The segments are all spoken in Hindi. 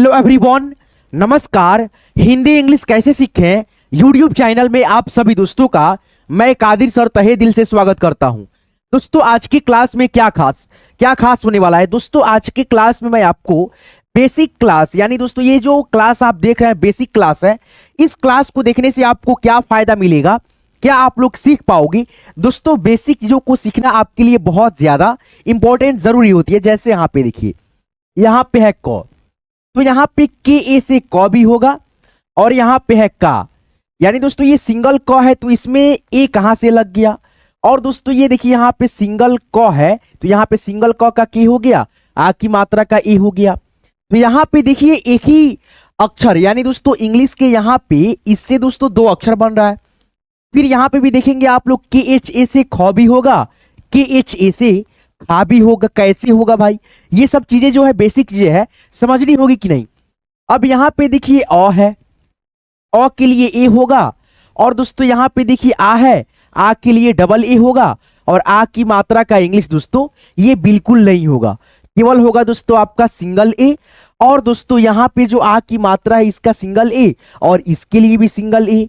हेलो एवरीवन, नमस्कार। हिंदी इंग्लिश कैसे सीखें यूट्यूब चैनल में आप सभी दोस्तों का मैं कादिर सर तहे दिल से स्वागत करता हूं। दोस्तों आज की क्लास में क्या खास होने वाला है। दोस्तों आज की क्लास में मैं आपको बेसिक क्लास यानी दोस्तों ये जो क्लास आप देख रहे हैं बेसिक क्लास है, इस क्लास को देखने से आपको क्या फायदा मिलेगा, क्या आप लोग सीख पाओगे। दोस्तों बेसिक चीजों को सीखना आपके लिए बहुत ज्यादा इंपॉर्टेंट जरूरी होती है। जैसे यहाँ पे देखिए, यहाँ पे है क, तो यहाँ पे के ए से क भी होगा और यहाँ पे है का, यानी दोस्तों ये सिंगल क है तो इसमें ए कहां से लग गया। और दोस्तों ये देखिए यहाँ पे सिंगल क है तो यहाँ पे सिंगल क का के हो गया, आ की मात्रा का ए हो गया। तो यहाँ पे देखिए एक ही अक्षर यानी दोस्तों इंग्लिश के यहाँ पे इससे दोस्तों दो अक्षर बन रहा है। फिर यहाँ पे भी देखेंगे आप लोग के एच ए से ख भी होगा, के एच ए से खा भी होगा। कैसे होगा भाई, ये सब चीजें जो है बेसिक चीजें है, समझनी होगी कि नहीं। अब यहाँ पे देखिए अ है, अ के लिए ए होगा और दोस्तों यहाँ पे देखिए आ है, आ के लिए डबल ए होगा और आ की मात्रा का इंग्लिश दोस्तों ये बिल्कुल नहीं होगा, केवल होगा दोस्तों आपका सिंगल ए। और दोस्तों यहाँ पे जो आ की मात्रा है इसका सिंगल ए और इसके लिए भी सिंगल ए।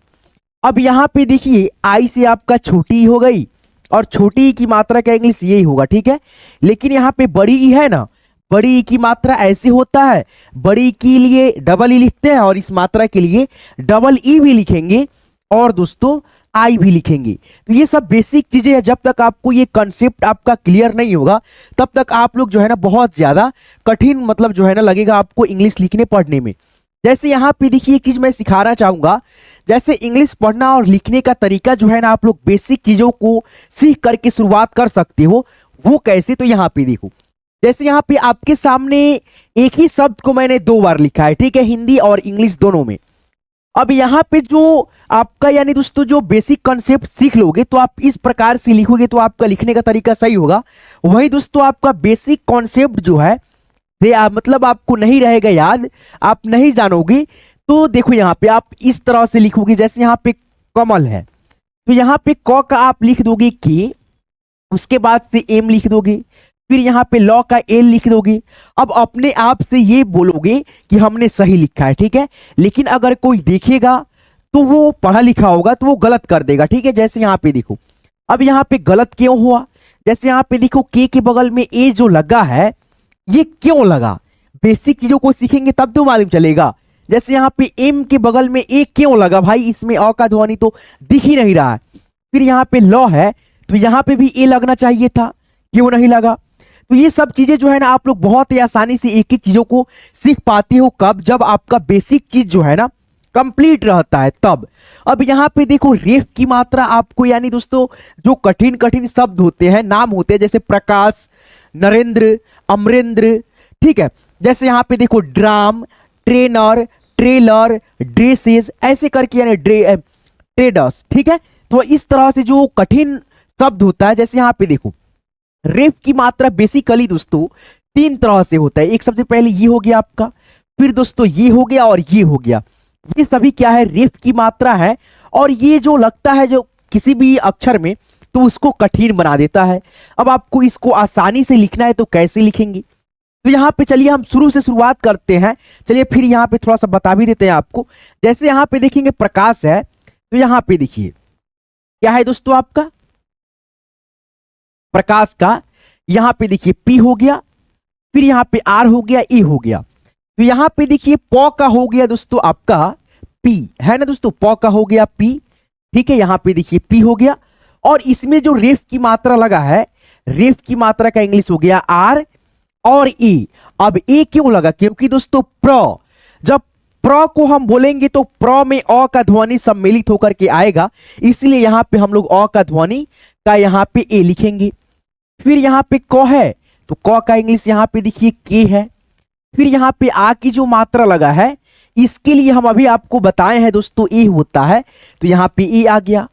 अब यहाँ पे देखिए आई से आपका छोटी हो गई और छोटी ई की मात्रा का इंग्लिश यही होगा, ठीक है। लेकिन यहाँ पे बड़ी ई है ना, बड़ी ई की मात्रा ऐसे होता है, बड़ी ई के लिए डबल ई लिखते हैं और इस मात्रा के लिए डबल ई भी लिखेंगे और दोस्तों आई भी लिखेंगे। तो ये सब बेसिक चीजें हैं। जब तक आपको ये कंसेप्ट आपका क्लियर नहीं होगा तब तक आप लोग जो है ना बहुत ज्यादा कठिन मतलब जो है ना लगेगा आपको इंग्लिश लिखने पढ़ने में। जैसे यहाँ पे देखिए एक चीज मैं सिखाना चाहूंगा, जैसे इंग्लिश पढ़ना और लिखने का तरीका जो है ना आप लोग बेसिक चीजों को सीख करके शुरुआत कर सकते हो। वो कैसे, तो यहाँ पे देखो, जैसे यहाँ पे आपके सामने एक ही शब्द को मैंने दो बार लिखा है, ठीक है, हिंदी और इंग्लिश दोनों में। अब यहाँ पे जो आपका यानी दोस्तों जो बेसिक कॉन्सेप्ट सीख लोगे तो आप इस प्रकार से लिखोगे तो आपका लिखने का तरीका सही होगा। वही दोस्तों आपका बेसिक कॉन्सेप्ट जो है मतलब आपको नहीं रहेगा याद, आप नहीं जानोगे। तो देखो यहाँ पे आप इस तरह से लिखोगे, जैसे यहाँ पे कमल है तो यहाँ पे क का आप लिख दोगे के, उसके बाद से एम लिख दोगे, फिर यहाँ पे लॉ का एल लिख दोगे। अब अपने आप से ये बोलोगे कि हमने सही लिखा है, ठीक है। लेकिन अगर कोई देखेगा तो वो पढ़ा लिखा होगा तो वो गलत कर देगा, ठीक है। जैसे यहाँ पे देखो, अब यहाँ पे गलत क्यों हुआ, जैसे यहाँ पे देखो के बगल में ए जो लगा है ये क्यों लगा, बेसिक चीजों को सीखेंगे तब तो मालूम चलेगा। जैसे यहाँ पे एम के बगल में ए क्यों लगा भाई, इसमें अ का ध्वनि तो दिख ही नहीं रहा है। फिर यहाँ पे लॉ है तो यहाँ पे भी ए लगना चाहिए था, क्यों नहीं लगा। तो ये सब चीजें जो है ना आप लोग बहुत ही आसानी से एक एक चीजों को सीख पाते हो, कब, जब आपका बेसिक चीज जो है ना कंप्लीट रहता है तब। अब यहाँ पे देखो रेफ की मात्रा आपको यानी दोस्तों जो कठिन कठिन शब्द होते हैं, नाम होते हैं, जैसे प्रकाश, नरेंद्र, अमरेंद्र, ठीक है। जैसे यहाँ पे देखो ड्राम, ट्रेनर, ट्रेलर, ड्रेसेस, ऐसे करके यानी ट्रेडर्स, ठीक है। तो इस तरह से जो कठिन शब्द होता है, जैसे यहाँ पे देखो रेफ की मात्रा बेसिकली दोस्तों तीन तरह से होता है। एक सबसे पहले ये हो गया आपका, फिर दोस्तों ये हो गया और ये हो गया। ये सभी क्या है, रेफ की मात्रा है। और ये जो लगता है जो किसी भी अक्षर में तो उसको कठिन बना देता है। अब आपको इसको आसानी से लिखना है तो कैसे लिखेंगे, तो यहाँ पे चलिए हम शुरू से शुरुआत करते हैं। चलिए फिर यहाँ पे थोड़ा सा बता भी देते हैं आपको। जैसे यहाँ पे देखेंगे प्रकाश है तो यहाँ पे देखिए क्या है दोस्तों आपका प्रकाश का, यहाँ पे देखिए पी हो गया, फिर यहाँ पे आर हो गया, ई हो गया। तो यहाँ पे देखिए पौ का हो गया दोस्तों आपका पी, है ना दोस्तों, पौ का हो गया पी, ठीक है। यहाँ पे देखिए पी हो गया और इसमें जो रेफ की मात्रा लगा है, रेफ की मात्रा का इंग्लिश हो गया आर और ई। अब ए क्यों लगा, क्योंकि दोस्तों प्र, जब प्र को हम बोलेंगे तो प्र में अ का ध्वनि सम्मिलित होकर के आएगा, इसलिए यहां पे हम लोग अ का ध्वनि का यहां पे ए लिखेंगे। फिर यहां पे क है तो क का इंग्लिश यहां पे देखिए के है। फिर यहां पे आ की जो मात्रा लगा है इसके लिए हम अभी आपको बताए हैं दोस्तों ए होता है, तो यहां पे ए आ गया।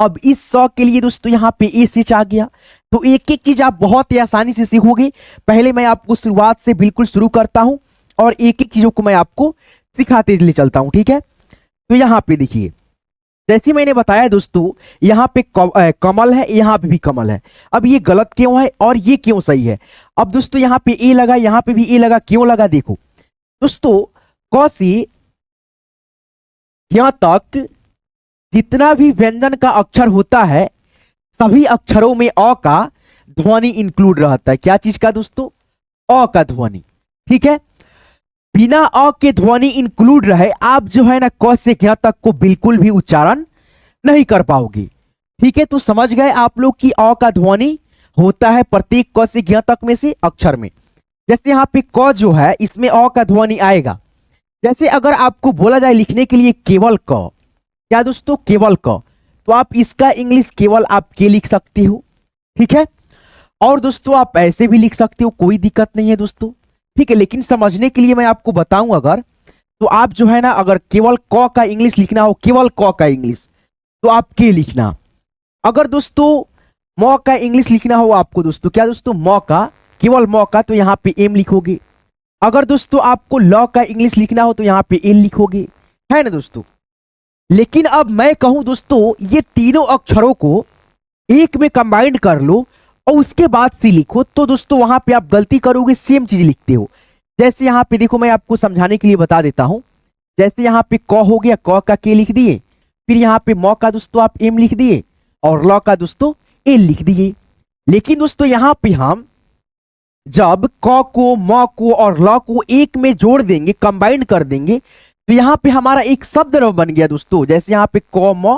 अब इस सौ के लिए दोस्तों यहाँ पे ए सिच आ गया। तो एक एक चीज आप बहुत ही आसानी से सीखोगे। पहले मैं आपको शुरुआत से बिल्कुल शुरू करता हूं और एक एक चीजों को मैं आपको सिखाते ले चलता हूं, ठीक है। तो यहाँ पे देखिए जैसे मैंने बताया दोस्तों यहाँ पे कमल है, यहाँ पे भी कमल है। अब ये गलत क्यों है और ये क्यों सही है। अब दोस्तों यहाँ पे ए लगा, यहाँ पे भी ए लगा, क्यों लगा देखो दोस्तों, क से यहाँ तक जितना भी व्यंजन का अक्षर होता है सभी अक्षरों में अ का ध्वनि इंक्लूड रहता है। क्या चीज का दोस्तों? अ का ध्वनि। ठीक है, बिना अ के ध्वनि इंक्लूड रहे आप जो है ना क से ज्ञ तक को बिल्कुल भी उच्चारण नहीं कर पाओगे। ठीक है, तो समझ गए आप लोग कि अ का ध्वनि होता है प्रत्येक क से ज्ञ तक में से अक्षर में। जैसे यहाँ पे क जो है इसमें अ का ध्वनि आएगा। जैसे अगर आपको बोला जाए लिखने के लिए केवल क, क्या दोस्तों? केवल क, तो आप इसका इंग्लिश केवल आप के लिख सकते हो। ठीक है, और दोस्तों आप ऐसे भी लिख सकते हो, कोई दिक्कत नहीं है दोस्तों। ठीक है, लेकिन समझने के लिए मैं आपको बताऊं अगर, तो आप जो है ना अगर केवल क का इंग्लिश लिखना हो, केवल क का इंग्लिश, तो आप के लिखना। अगर दोस्तों म का इंग्लिश लिखना हो आपको दोस्तों, क्या दोस्तों? म का, केवल म का, तो यहाँ पे एम लिखोगे। अगर दोस्तों आपको ल का इंग्लिश लिखना हो तो यहाँ पे एल लिखोगे, है ना दोस्तों। लेकिन अब मैं कहूं दोस्तों ये तीनों अक्षरों को एक में कंबाइंड कर लो और उसके बाद से लिखो, तो दोस्तों वहां पे आप गलती करोगे, सेम चीज लिखते हो। जैसे यहाँ पे देखो, मैं आपको समझाने के लिए बता देता हूं। जैसे यहाँ पे क हो गया, क का के लिख दिए, फिर यहाँ पे म का दोस्तों आप एम लिख दिए और ल का दोस्तों एल लिख दिए। लेकिन दोस्तों यहाँ पे हम जब क को, म को और ल को एक में जोड़ देंगे, कंबाइंड कर देंगे, तो यहाँ पे हमारा एक शब्द बन गया दोस्तों। जैसे यहाँ पे क म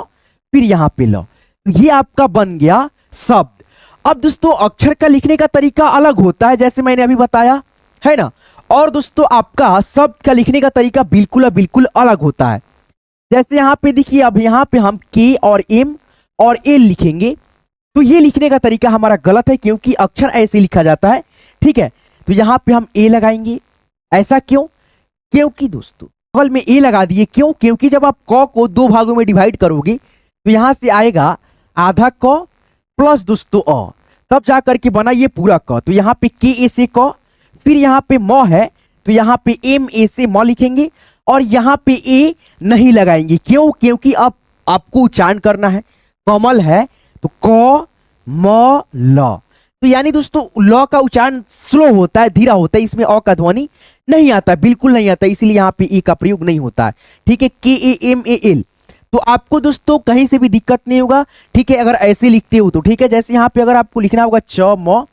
फिर यहाँ पे ल, तो ये आपका बन गया शब्द। अब दोस्तों अक्षर का लिखने का तरीका अलग होता है, जैसे मैंने अभी बताया, है ना। और दोस्तों आपका शब्द का लिखने का तरीका बिल्कुल अलग होता है। जैसे यहाँ पे देखिए, अब यहाँ पे हम के और एम और एल लिखेंगे, तो ये लिखने का तरीका हमारा गलत है, क्योंकि अक्षर ऐसे लिखा जाता है। ठीक है, तो यहाँ पे हम ए लगाएंगे। ऐसा क्यों? क्योंकि दोस्तों बगल में ए लगा दिए, क्यों? क्योंकि जब आप क को दो भागों में डिवाइड करोगे तो यहां से आएगा आधा क प्लस दोस्तों अ, तब जाकर के बना ये पूरा क। तो यहाँ पे के ए से क, फिर यहाँ पे म है तो यहाँ पे एम ए से म लिखेंगे और यहाँ पे ए नहीं लगाएंगे। क्यों? क्योंकि अब आपको उच्चारण करना है, कमल है तो क म ल। तो यानी दोस्तों ल का उच्चारण स्लो होता है, धीरा होता है, इसमें अ का ध्वनि नहीं आता, बिल्कुल नहीं आता, इसीलिए यहाँ पे ई का प्रयोग नहीं होता है। ठीक है, के ए एम ए एल, तो आपको दोस्तों कहीं से भी दिक्कत नहीं होगा। ठीक है, अगर ऐसे लिखते हो तो ठीक है। जैसे यहाँ पे अगर आपको लिखना होगा च म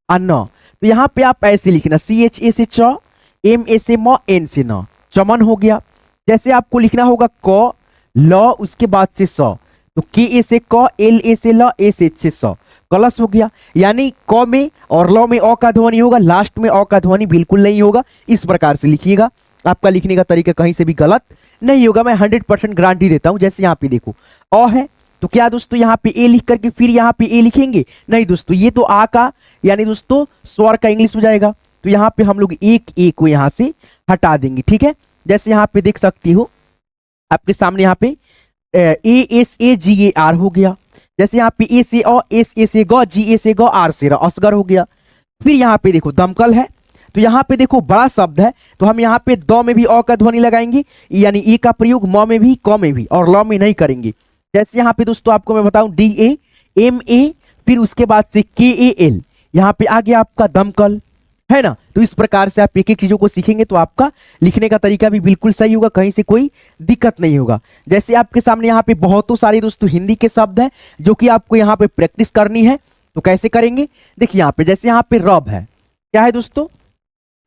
अन्न, तो यहाँ पे आप ऐसे लिखना, सी एच ए से च, एम ए से म, एन से न, चमन हो गया। जैसे आपको लिखना होगा क ल उसके बाद से स, तो के ए से क, एल ए से ल, एस एच से स, कलश हो गया। यानी क में और ल में अ का ध्वनि होगा, लास्ट में अ का ध्वनि बिल्कुल नहीं होगा। इस प्रकार से लिखिएगा, आपका लिखने का तरीका कहीं से भी गलत नहीं होगा, मैं 100% गारंटी देता हूं। जैसे यहाँ पे देखो अ है तो क्या दोस्तों यहाँ पे ए लिख करके फिर यहाँ पे ए लिखेंगे? नहीं दोस्तों, ये तो आ का यानी दोस्तों स्वर का इंग्लिश हो जाएगा। तो यहाँ पे हम लोग एक ए को यहाँ से हटा देंगे। ठीक है, जैसे यहाँ पे देख सकती हो आपके सामने यहाँ पे A S A ji A R हो गया। जैसे यहाँ पे ए से अ, एस ए से ग, जी ए से ग, आर से र, असगर हो गया। फिर यहाँ पे देखो दमकल है, तो यहाँ पे देखो बड़ा शब्द है, तो हम यहाँ पे द में भी अ का ध्वनि लगाएंगे, यानी ए का प्रयोग म में भी, क में भी और ल में नहीं करेंगे। जैसे यहाँ पे दोस्तों आपको मैं बताऊं डी ए एम ए, फिर उसके बाद से के ए एल, यहाँ पे आ गया आपका दमकल, है ना। तो इस प्रकार से आप एक एक चीजों को सीखेंगे तो आपका लिखने का तरीका भी बिल्कुल सही होगा, कहीं से कोई दिक्कत नहीं होगा। जैसे आपके सामने यहाँ पे बहुतों सारे दोस्तों हिंदी के शब्द हैं जो कि आपको यहाँ पे प्रैक्टिस करनी है, तो कैसे करेंगे? देखिए यहाँ पे जैसे यहाँ पे रब है, क्या है दोस्तों?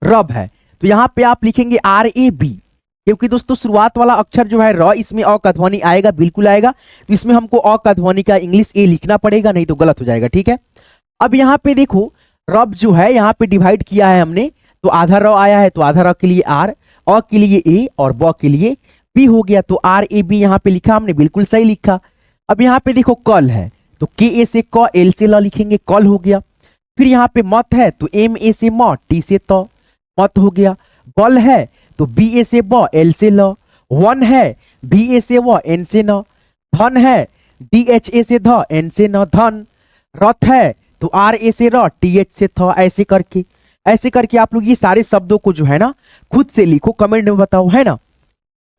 रब है, तो यहाँ पे आप लिखेंगे आर ए बी, क्योंकि दोस्तों शुरुआत वाला अक्षर जो है र, इसमें अ का ध्वनि आएगा, बिल्कुल आएगा। तो इसमें हमको अ का ध्वनि का इंग्लिश ए लिखना पड़ेगा, नहीं तो गलत हो जाएगा। ठीक है, अब यहाँ पे देखो रब जो है यहाँ पे डिवाइड किया है हमने, तो आधा र आया है, तो आधा र के लिए आर, अ के लिए ए और ब के लिए बी हो गया। तो आर ए बी यहाँ पे लिखा हमने, बिल्कुल सही लिखा। अब यहाँ पे देखो कल है, तो के ए से क, एल से ल लिखेंगे, कल हो गया। फिर यहाँ पे मत है तो एम ए से म, टी से त, मत हो गया। बल है तो बी ए से ब, एल से ल। वन है बी ए से व, एन से न। धन है डी एच ए से ध, एन से न, धन। रथ है तो आर ए से र, टी एच से थ। ऐसे करके आप लोग ये सारे शब्दों को जो है ना खुद से लिखो, कमेंट में बताओ, है ना।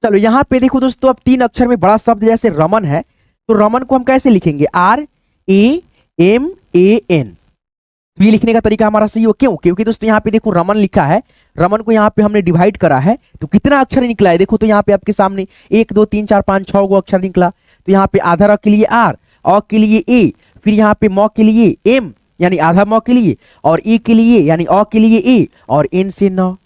चलो यहाँ पे देखो दोस्तों, अब 3 अक्षर में बड़ा शब्द जैसे रमन है, तो रमन को हम कैसे लिखेंगे? R A M A N, तो ये लिखने का तरीका हमारा सही हो, क्यों? क्योंकि दोस्तों यहाँ पे देखो रमन लिखा है, रमन को यहाँ पे हमने डिवाइड करा है, तो कितना अक्षर निकला है देखो, तो यहाँ पे आपके सामने 1 2 3 4 5 6 गो अक्षर निकला। तो यहाँ पे आधा र के लिए आर, अ के लिए ए, फिर यहाँ पे म के लिए एम यानी आधा म के लिए, और ए के लिए यानी अ के लिए ए, और एन से न।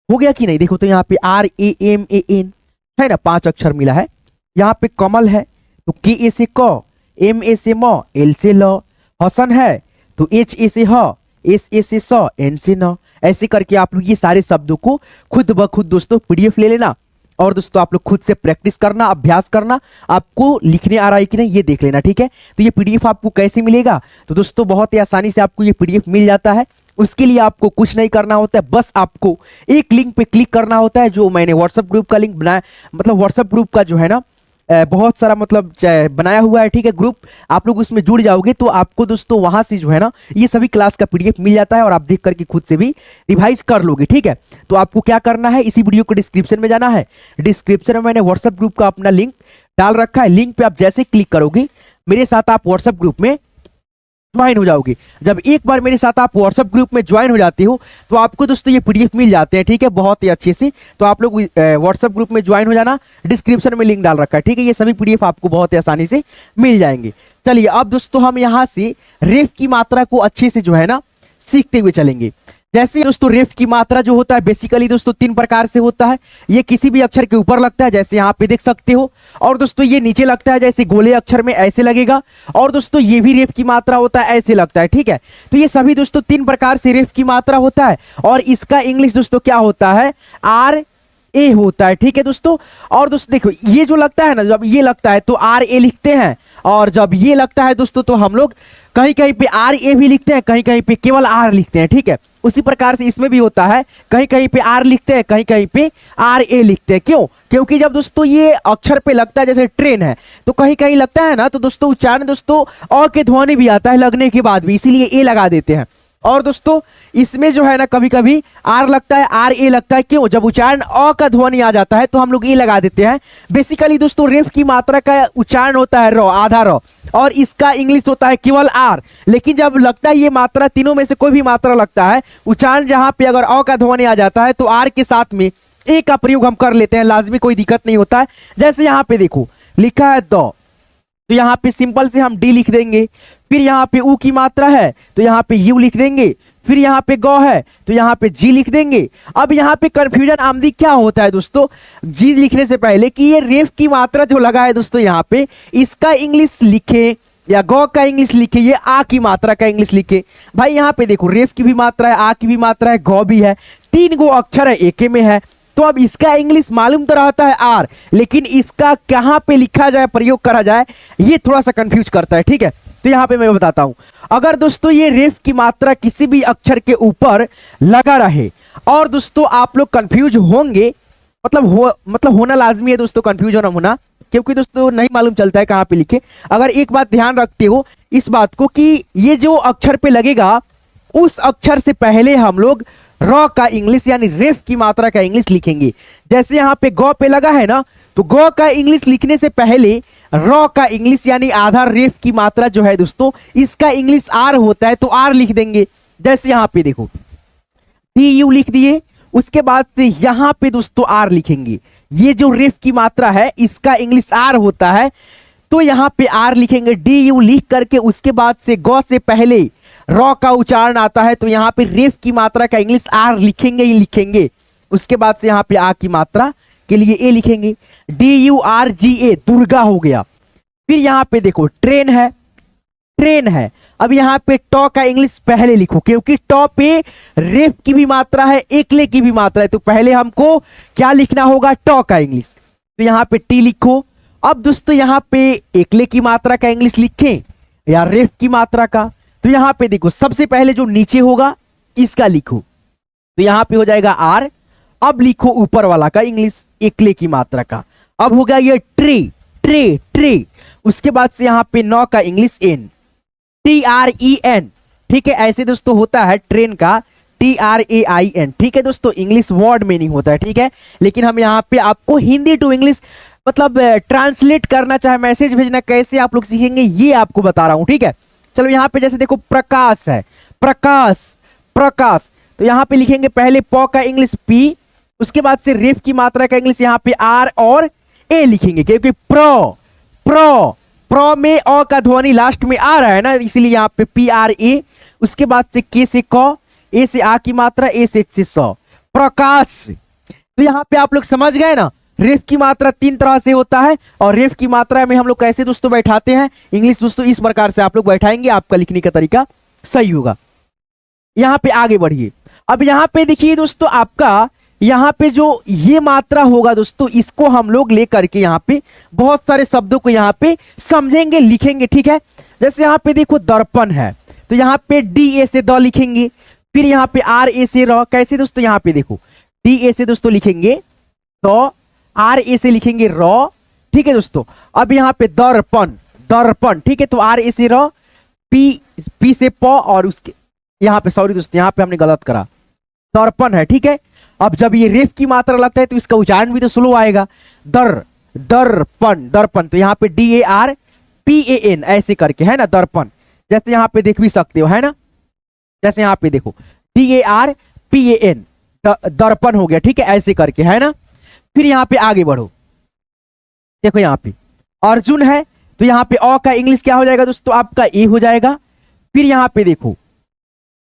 हो गया कि नहीं? देखो तो यहाँ पे R A M A N है ना, 5 अक्षर मिला है। यहाँ पे कमल है तो के ए से क, एम ए से म, एल से ल। हसन है तो एच ए से ह, एस ए से स, एन से न। ऐसे करके आप लोग ये सारे शब्दों को खुद ब खुद दोस्तों पीडीएफ ले लेना, और दोस्तों आप लोग खुद से प्रैक्टिस करना, अभ्यास करना, आपको लिखने आ रहा है कि नहीं ये देख लेना, ठीक है। तो ये पीडीएफ आपको कैसे मिलेगा? तो दोस्तों बहुत ही आसानी से आपको ये पीडीएफ मिल जाता है। उसके लिए आपको कुछ नहीं करना होता है, बस आपको एक लिंक पे क्लिक करना होता है, जो मैंने व्हाट्सएप ग्रुप का लिंक बनाया, मतलब व्हाट्सएप ग्रुप का जो है ना बहुत सारा मतलब बनाया हुआ है, ठीक है, ग्रुप। आप लोग उसमें जुड़ जाओगे तो आपको दोस्तों वहां से जो है ना ये सभी क्लास का पीडीएफ मिल जाता है, और आप देख करके खुद से भी रिवाइज कर लोगे, ठीक है। तो आपको क्या करना है, इसी वीडियो को डिस्क्रिप्शन में जाना है। डिस्क्रिप्शन में मैंने व्हाट्सएप ग्रुप का अपना लिंक डाल रखा है, लिंक पे आप जैसे क्लिक करोगे मेरे साथ आप व्हाट्सएप ग्रुप में ज्वाइन हो जाओगे। जब एक बार मेरे साथ आप व्हाट्सएप ग्रुप में ज्वाइन हो जाते हो तो आपको दोस्तों ये पीडीएफ मिल जाते हैं, ठीक है, बहुत ही अच्छे से। तो आप लोग व्हाट्सएप ग्रुप में ज्वाइन हो जाना, डिस्क्रिप्शन में लिंक डाल रखा है, ठीक है। ये सभी पीडीएफ आपको बहुत ही आसानी से मिल जाएंगे। चलिए अब दोस्तों हम यहाँ से रेफ की मात्रा को अच्छे से जो है ना सीखते हुए चलेंगे। जैसे दोस्तों रेफ की मात्रा जो होता है बेसिकली दोस्तों 3 प्रकार से होता है। ये किसी भी अक्षर के ऊपर लगता है, जैसे यहाँ पे देख सकते हो, और दोस्तों ये नीचे लगता है जैसे गोले अक्षर में ऐसे लगेगा, और दोस्तों ये भी रेफ की मात्रा होता है, ऐसे लगता है, ठीक है। तो ये सभी दोस्तों 3 प्रकार से रेफ की मात्रा होता है, और इसका इंग्लिश दोस्तों क्या होता है, आर ए होता है, ठीक है दोस्तों। और दोस्तों देखो ये जो लगता है ना, जब ये लगता है तो आर ए लिखते हैं, और जब ये लगता है दोस्तों तो हम लोग कहीं कहीं पे आर ए भी लिखते हैं, कहीं कहीं पे केवल आर लिखते हैं, ठीक है। उसी प्रकार से इसमें भी होता है, कहीं कहीं पे आर लिखते हैं, कहीं कहीं पे आर ए लिखते हैं। क्यों? क्योंकि जब दोस्तों ये अक्षर पे लगता है, जैसे ट्रेन है तो कहीं कहीं लगता है ना, तो दोस्तों उच्चारण दोस्तों अ के ध्वनि भी आता है लगने के बाद भी, इसीलिए ए लगा देते हैं। और दोस्तों इसमें जो है ना कभी कभी आर लगता है, आर ए लगता है। क्यों? जब उच्चारण अ का ध्वनि आ जाता है तो हम लोग ए लगा देते हैं। बेसिकली दोस्तों रेफ की मात्रा का उच्चारण होता है र, आधा र, और इसका इंग्लिश होता है केवल आर। लेकिन जब लगता है ये मात्रा, तीनों में से कोई भी मात्रा लगता है, उच्चारण जहां पे अगर अ का ध्वनि आ जाता है तो आर के साथ में ए का प्रयोग हम कर लेते हैं, लाजमी, कोई दिक्कत नहीं होता है। जैसे यहाँ पे देखो लिखा है द, तो यहाँ पे सिंपल से हम डी लिख देंगे। फिर यहाँ पे ऊ की मात्रा है तो यहाँ पे यू लिख देंगे। फिर यहाँ पे ग है तो यहाँ पे जी लिख देंगे। अब यहाँ पे कंफ्यूजन आमदी क्या होता है दोस्तों, जी लिखने से पहले कि ये रेफ की मात्रा जो लगा है दोस्तों यहाँ पे, इसका इंग्लिश लिखे या गौ का इंग्लिश लिखे, ये आ की मात्रा का इंग्लिश लिखे। भाई यहाँ पे देखो रेफ की भी मात्रा है, आ की भी मात्रा है, गौ भी है, 3 गो अक्षर है, एक में है। तो अब इसका इंग्लिश मालूम तो रहता है आर, लेकिन इसका कहां पे लिखा जाए, प्रयोग करा जाए, ये थोड़ा सा कंफ्यूज करता है, ठीक है। तो यहां पे मैं बताता हूं, अगर दोस्तों ये रेफ की मात्रा किसी भी अक्षर के ऊपर लगा रहे और दोस्तों आप लोग कंफ्यूज होंगे, मतलब होना लाजमी है दोस्तों, कंफ्यूज होना, क्योंकि दोस्तों नहीं मालूम चलता है कहां पे लिखे। अगर एक बात ध्यान रखते हो इस बात को कि ये जो अक्षर पे लगेगा उस अक्षर से पहले हम लोग र का इंग्लिश यानी रेफ की मात्रा का इंग्लिश लिखेंगे। जैसे यहाँ पे गौ पे लगा है ना, तो गौ का इंग्लिश लिखने से पहले र का इंग्लिश यानी आधा रेफ की मात्रा जो है दोस्तों, इसका इंग्लिश आर होता है, तो आर लिख देंगे। जैसे यहाँ पे देखो डी यू लिख दिए, उसके बाद से यहाँ पे दोस्तों आर लिखेंगे। ये जो रेफ की मात्रा है इसका इंग्लिश आर होता है, तो यहाँ पे आर लिखेंगे। डी यू लिख करके उसके बाद से गौ से पहले रॉ का उच्चारण आता है, तो यहाँ पे रेफ की मात्रा का इंग्लिश आर लिखेंगे ही लिखेंगे। उसके बाद से यहाँ पे आ की मात्रा के लिए ए लिखेंगे, डी यू आर जी ए, दुर्गा हो गया। फिर यहाँ पे देखो ट्रेन है, ट्रेन है। अब यहाँ पे टॉ का इंग्लिश पहले लिखो, क्योंकि टॉ पे रेफ की भी मात्रा है, एकले की भी मात्रा है, तो पहले हमको क्या लिखना होगा, टॉ का इंग्लिश। तो यहाँ पे टी लिखो। अब दोस्तों यहाँ पे एकले की मात्रा का इंग्लिश लिखें या रेफ की मात्रा का, तो यहाँ पे देखो सबसे पहले जो नीचे होगा इसका लिखो, तो यहाँ पे हो जाएगा आर। अब लिखो ऊपर वाला का इंग्लिश एकले की मात्रा का। अब हो गया ये ट्रे, ट्रे, ट्रे। उसके बाद से यहाँ पे नौ का English N, T R E N, ठीक है। ऐसे दोस्तों होता है ट्रेन का T R A I N, ठीक है दोस्तों, इंग्लिश वर्ड में नहीं होता है, ठीक है। लेकिन हम यहाँ पे आपको हिंदी टू इंग्लिश मतलब ट्रांसलेट करना, चाहे मैसेज भेजना, कैसे आप लोग सीखेंगे ये आपको बता रहा हूं, ठीक है। चलो यहाँ पे जैसे देखो प्रकाश है, प्रकाश, प्रकाश, तो यहाँ पे लिखेंगे पहले प का इंग्लिश पी, उसके बाद से रेफ की मात्रा का इंग्लिश यहाँ पे आर और ए लिखेंगे, क्योंकि प्रो, प्रो, प्रो में अ का ध्वनि लास्ट में आ रहा है ना, इसीलिए यहाँ पे पी आर ए, उसके बाद से के से क, ए से आ की मात्रा, ए से स, प्रकाश। तो यहाँ पे आप लोग समझ गए ना, रेफ की मात्रा 3 तरह से होता है, और रेफ की मात्रा में हम लोग कैसे दोस्तों बैठाते हैं इंग्लिश दोस्तों, इस प्रकार से आप लोग बैठाएंगे, आपका लिखने का तरीका सही होगा। यहाँ पे आगे बढ़िए। अब यहाँ पे देखिए दोस्तों, आपका यहाँ पे जो ये मात्रा होगा दोस्तों, इसको हम लोग लेकर के यहाँ पे बहुत सारे शब्दों को यहाँ पे समझेंगे, लिखेंगे, ठीक है। जैसे यहाँ पे देखो दर्पण है, तो यहाँ पे डी ए से द लिखेंगे, फिर यहाँ पे आर ए से र, कैसे दोस्तों, यहाँ पे देखो डी ए से दोस्तों लिखेंगे तो, आर ए से लिखेंगे र, ठीक है दोस्तों। अब यहाँ पे दर्पण, दर्पण, ठीक है, तो आर ए से र, पी, पी से प, और उसके यहाँ पे सॉरी दोस्तों, यहाँ पे हमने गलत करा, दर्पण है, ठीक है। अब जब ये रेफ की मात्रा लगता है तो इसका उच्चारण भी तो स्लो आएगा, दर, दर्पण, दर्पण, तो यहाँ पे D A R P A N ऐसे करके, है ना, दर्पण, जैसे यहाँ पे देख भी सकते हो, है ना, जैसे यहाँ पे देखो D A R P A N, दर्पण हो गया, ठीक है, ऐसे करके, है ना। फिर यहाँ पे आगे बढ़ो, देखो यहाँ पे अर्जुन है, तो यहाँ पे अ का इंग्लिश क्या हो जाएगा दोस्तों, आपका ए हो जाएगा। फिर यहाँ पे देखो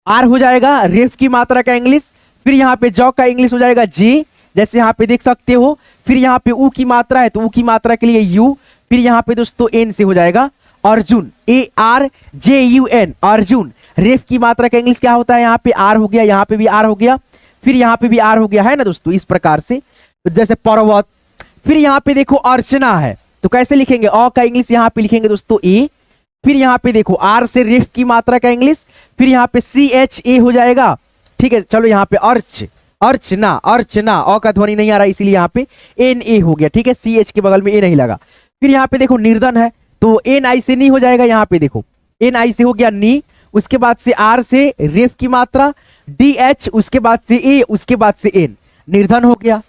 आर हो जाएगा रेफ की मात्रा का इंग्लिश, फिर यहाँ पे जौ का इंग्लिश हो जाएगा जे, जैसे यहाँ पे देख सकते हो। फिर यहाँ पे ऊ की मात्रा है, तो ऊ की मात्रा के लिए यू, फिर यहाँ पे दोस्तों एन से हो जाएगा Arjun, A R J U N, Arjun. रेफ की मात्रा का इंग्लिश क्या होता है, यहाँ पे आर हो गया, यहाँ पे भी आर हो गया, फिर यहाँ पे भी आर हो गया, है ना दोस्तों, इस प्रकार से, जैसे पर्वत। फिर यहाँ पे देखो अर्चना है, तो कैसे लिखेंगे, अ का इंग्लिश यहाँ पे लिखेंगे दोस्तों ए, फिर यहाँ पे देखो आर से रेफ की मात्रा का इंग्लिश, फिर यहाँ पे सी एच ए हो जाएगा, ठीक है। चलो यहाँ पे अर्च, अर्चना, अर्चना, अ का ध्वनि नहीं आ रहा इसीलिए यहाँ पे एन ए हो गया, ठीक है, सी एच के बगल में ए नहीं लगा। फिर यहाँ पे देखो निर्धन है, तो एन आई से नी हो जाएगा, यहाँ पे देखो एन आई से हो गया नी, उसके बाद से आर से रेफ की मात्रा, डी एच, उसके बाद से ए, उसके बाद से एन, निर्धन हो गया,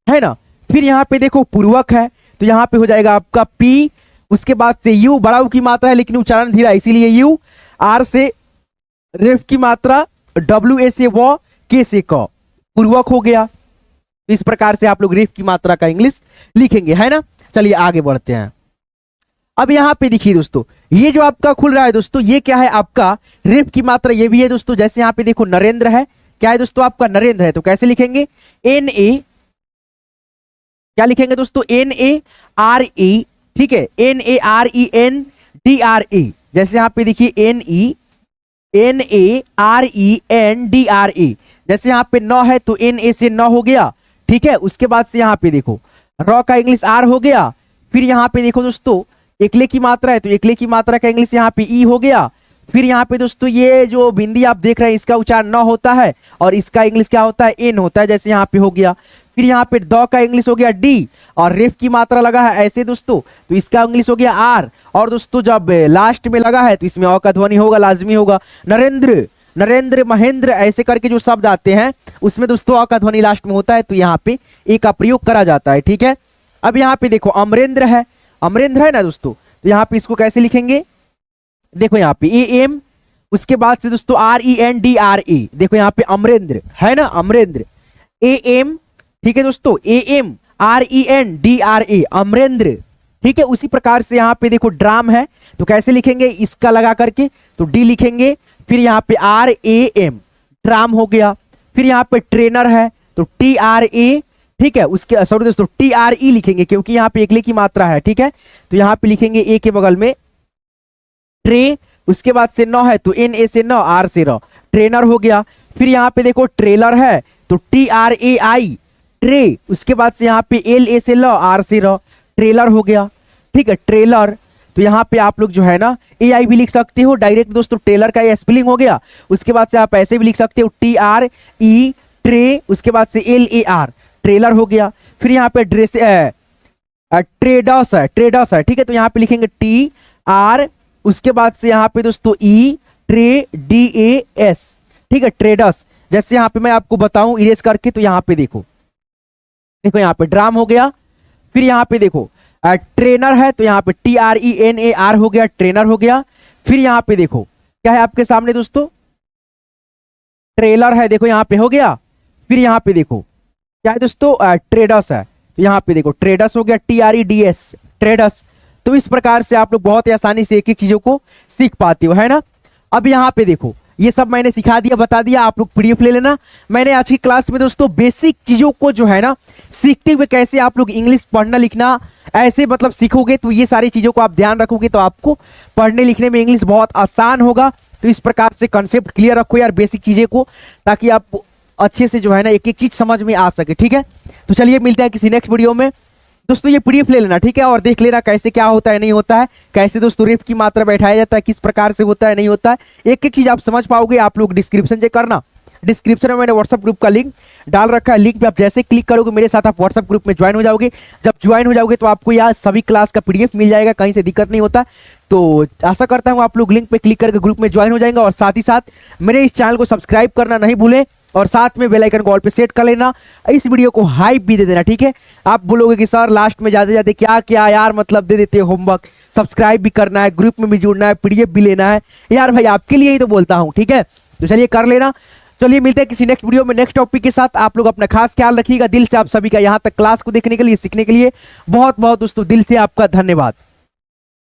है ना। फिर यहाँ पे देखो पूर्वक है, तो यहाँ पे हो जाएगा आपका पी, उसके बाद से यू, बड़ा यू की मात्रा है लेकिन उच्चारण धीरा इसीलिए यू, आर से रेफ की मात्रा, डब्ल्यू ए से वो, के से क, पूर्वक हो गया। इस प्रकार से आप लोग रेफ की मात्रा का इंग्लिश लिखेंगे, है ना। चलिए आगे बढ़ते हैं। अब यहाँ पे देखिए दोस्तों, ये जो आपका खुल रहा है दोस्तों, ये क्या है, आपका रेफ की मात्रा ये भी है दोस्तों। जैसे यहाँ पे देखो नरेंद्र है, क्या है दोस्तों, आपका नरेंद्र है, तो कैसे लिखेंगे, एन ए, क्या लिखेंगे दोस्तों, एन ए आर ई, ठीक है, N A R E N D R A, जैसे यहाँ पे देखिए N E, N A R E N D R A, जैसे यहाँ पे नौ है तो एन ए से नौ हो गया, ठीक है। उसके बाद से यहाँ पे देखो रॉ का इंग्लिश आर हो गया, फिर यहाँ पे देखो दोस्तों एकले की मात्रा है, तो एकले की मात्रा का इंग्लिश यहाँ पे ई हो गया। फिर यहाँ पे दोस्तों ये जो बिंदी आप देख रहे हैं इसका उच्चारण न होता है और इसका इंग्लिश क्या होता है, एन होता है, जैसे यहाँ पे हो गया। फिर यहाँ पे द का इंग्लिश हो गया डी, और रेफ की मात्रा लगा है ऐसे दोस्तों, तो इसका इंग्लिश हो गया आर, और दोस्तों जब लास्ट में लगा है तो इसमें अ का ध्वनि होगा, लाजमी होगा। नरेंद्र, नरेंद्र, महेंद्र ऐसे करके जो शब्द आते हैं उसमें दोस्तों अ का ध्वनि लास्ट में होता है, तो यहाँ पे ए का प्रयोग करा जाता है, ठीक है। अब यहाँ पे देखो अमरेंद्र है, अमरेंद्र है ना दोस्तों, तो यहाँ पे इसको कैसे लिखेंगे, देखो यहाँ पे ए एम, उसके बाद से दोस्तों R E N D R A, देखो यहाँ पे अमरेंद्र है ना, अमरेंद्र, ए एम, ठीक है दोस्तों, A M R E N D R A, Amarendra, ठीक है। उसी प्रकार से यहाँ पे देखो ड्राम है, तो कैसे लिखेंगे, इसका लगा करके तो डी लिखेंगे, फिर यहाँ पे आर ए एम, ड्राम हो गया। फिर यहाँ पे ट्रेनर है, तो टी आर ए, ठीक है, उसके सॉरी दोस्तों टी आर ई लिखेंगे क्योंकि यहाँ पे एकले की मात्रा है, ठीक है, तो यहाँ पे लिखेंगे ए के बगल में ट्रे, उसके बाद से नौ है तो एन ए से नौ, आर से र, ट्रेनर हो गया। फिर यहाँ पे देखो ट्रेलर है, तो T R A I, tray, उसके बाद से यहाँ पे एल ए से ल, आर से र, ट्रेलर हो गया, ठीक है, ट्रेलर। तो यहाँ पे आप लोग जो है ना ए आई भी लिख सकते हो डायरेक्ट दोस्तों, ट्रेलर का ये स्पेलिंग हो गया। उसके बाद से आप ऐसे भी लिख सकते हो टी आर ई ट्रे, उसके बाद से एल ए आर, ट्रेलर हो गया। फिर यहाँ पे ड्रेस ट्रेडर्स है, ट्रेडर्स है, ठीक है, तो यहाँ पे लिखेंगे टी आर, उसके बाद से यहाँ पे दोस्तों ई ट्रे डी ए एस, ठीक है, ट्रेडर्स। जैसे यहाँ पे मैं आपको बताऊं इरेज करके, तो यहाँ पे देखो, देखो यहाँ पे ड्राम हो गया। फिर यहाँ पे देखो ट्रेनर है, तो यहाँ पे T R E N A R हो गया, ट्रेनर हो गया। फिर यहाँ पे देखो क्या है आपके सामने दोस्तों, ट्रेलर है, देखो यहाँ पे हो गया। फिर यहाँ पे देखो क्या है दोस्तों, ट्रेडस है, तो यहाँ पे देखो ट्रेडस हो गया, TREDS, ट्रेडस। तो इस प्रकार से आप लोग बहुत ही आसानी से एक एक चीजों को सीख पाते हो, है ना। अब यहाँ पे देखो ये सब मैंने सिखा दिया, बता दिया, आप लोग पीडीएफ ले लेना। मैंने आज की क्लास में दोस्तों बेसिक चीजों को जो है ना सीखते हुए कैसे आप लोग इंग्लिश पढ़ना लिखना ऐसे मतलब सीखोगे, तो ये सारी चीजों को आप ध्यान रखोगे तो आपको पढ़ने लिखने में इंग्लिश बहुत आसान होगा। तो इस प्रकार से कंसेप्ट क्लियर रखो यार, बेसिक चीजें को, ताकि आप अच्छे से जो है ना एक एक चीज समझ में आ सके, ठीक है। तो चलिए मिलते हैं किसी नेक्स्ट वीडियो में। दोस्तों ये पीडीएफ ले लेना, ठीक है, और देख लेना कैसे क्या होता है नहीं होता है, कैसे दोस्तों रेफ की मात्रा बैठाया जाता है, किस प्रकार से होता है नहीं होता है, एक एक चीज आप समझ पाओगे। आप लोग डिस्क्रिप्शन चेक करना, डिस्क्रिप्शन में मैंने व्हाट्सएप ग्रुप का लिंक डाल रखा है। लिंक पे आप जैसे क्लिक करोगे मेरे साथ आप व्हाट्सएप ग्रुप में ज्वाइन हो जाओगे। जब ज्वाइन हो जाओगे तो आपको यहाँ सभी क्लास का पीडीएफ मिल जाएगा, कहीं से दिक्कत नहीं होता। तो आशा करता हूँ आप लोग लिंक पे क्लिक करके ग्रुप में ज्वाइन हो जाएंगे, और साथ ही साथ मेरे इस चैनल को सब्सक्राइब करना नहीं भूलें, और साथ में बेल आइकन को ऑल पे सेट कर लेना। इस वीडियो को हाइप भी दे देना, ठीक है। आप बोलोगे कि सर लास्ट में जाते जाते क्या क्या यार मतलब दे देते हो होमवर्क, सब्सक्राइब भी करना है, ग्रुप में भी जुड़ना है, पीडीएफ भी लेना है, यार भाई आपके लिए ही तो बोलता हूँ, ठीक है। तो चलिए कर लेना। चलिए मिलते हैं किसी नेक्स्ट वीडियो में नेक्स्ट टॉपिक के साथ। आप लोग अपना खास ख्याल रखिएगा। दिल से आप सभी का यहाँ तक क्लास को देखने के लिए, सीखने के लिए बहुत बहुत दोस्तों दिल से आपका धन्यवाद।